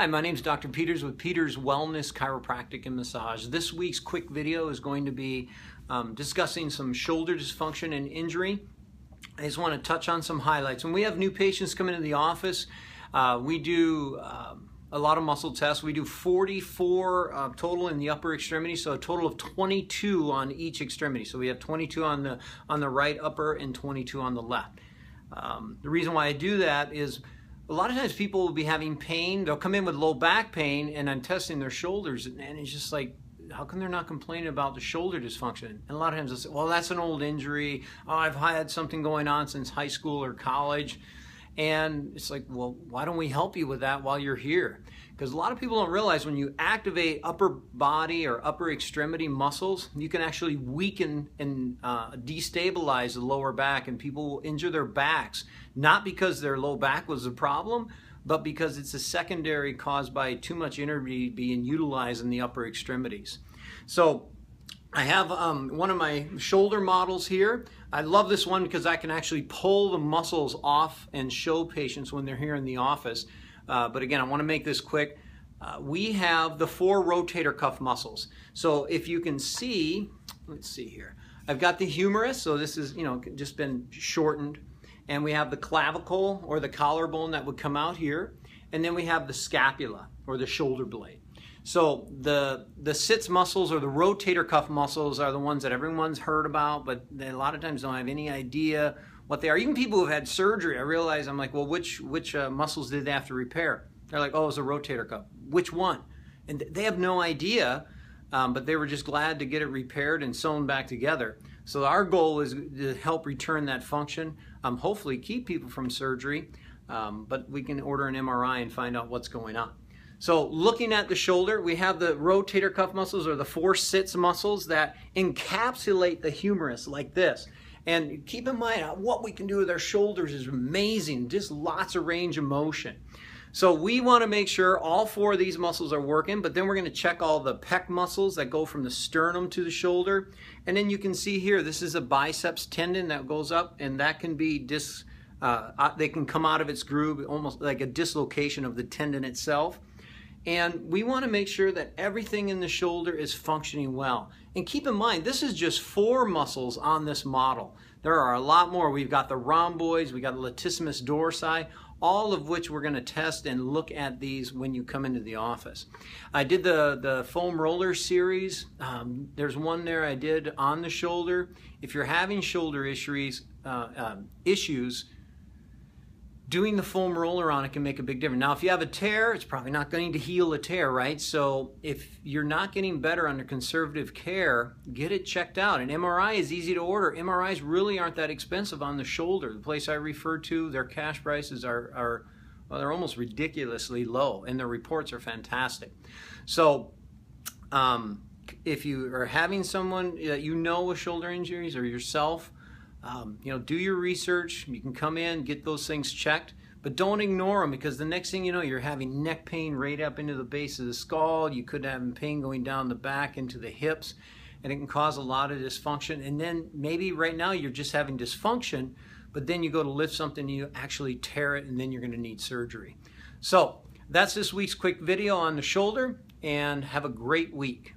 Hi, my name is Dr. Peters with Peters Wellness Chiropractic and Massage. This week's quick video is going to be discussing some shoulder dysfunction and injury. I just want to touch on some highlights. When we have new patients come into the office, we do a lot of muscle tests. We do 44 total in the upper extremity, so a total of 22 on each extremity. So we have 22 on the right upper and 22 on the left. The reason why I do that is a lot of times people will be having pain. They'll come in with low back pain, and I'm testing their shoulders, and it's just like, how come they're not complaining about the shoulder dysfunction? And a lot of times they'll say, well, that's an old injury. Oh, I've had something going on since high school or college. And it's like, well, why don't we help you with that while you're here? Because a lot of people don't realize when you activate upper body or upper extremity muscles, you can actually weaken and destabilize the lower back, and people will injure their backs, not because their low back was the problem, but because it's a secondary caused by too much energy being utilized in the upper extremities. So I have one of my shoulder models here. I love this one because I can actually pull the muscles off and show patients when they're here in the office. But again, I want to make this quick. We have the 4 rotator cuff muscles. So if you can see, let's see here. I've got the humerus, so this is, just been shortened. And we have the clavicle or the collarbone that would come out here. And then we have the scapula or the shoulder blade. So the sits muscles or the rotator cuff muscles are the ones that everyone's heard about, but they a lot of times don't have any idea what they are. Even people who've had surgery, I realize, I'm like, well, which muscles did they have to repair? They're like, oh, it's a rotator cuff. Which one? And they have no idea, but they were just glad to get it repaired and sewn back together. So our goal is to help return that function, hopefully keep people from surgery, but we can order an MRI and find out what's going on. So looking at the shoulder, we have the rotator cuff muscles or the 4 sits muscles that encapsulate the humerus like this. And keep in mind, what we can do with our shoulders is amazing, just lots of range of motion. So we want to make sure all 4 of these muscles are working, but then we're going to check all the pec muscles that go from the sternum to the shoulder. And then you can see here, this is a biceps tendon that goes up, and that can be they can come out of its groove, almost like a dislocation of the tendon itself. And we want to make sure that everything in the shoulder is functioning well. And keep in mind, this is just 4 muscles on this model. There are a lot more. We've got the rhomboids, we've got the latissimus dorsi, all of which we're going to test and look at these when you come into the office. I did the foam roller series. There's one there I did on the shoulder. If you're having shoulder issues, doing the foam roller on it can make a big difference. Now, if you have a tear, it's probably not going to heal a tear, right? So if you're not getting better under conservative care, get it checked out. An MRI is easy to order. MRIs really aren't that expensive on the shoulder. The place I refer to, their cash prices are well, they're almost ridiculously low, and their reports are fantastic. So if you are having someone that you know with shoulder injuries or yourself, do your research. You can come in, get those things checked, but don't ignore them, because the next thing you know, you're having neck pain right up into the base of the skull. You could have pain going down the back into the hips, and it can cause a lot of dysfunction. And then maybe right now you're just having dysfunction, but then you go to lift something and you actually tear it, and then you're going to need surgery. So that's this week's quick video on the shoulder, and have a great week.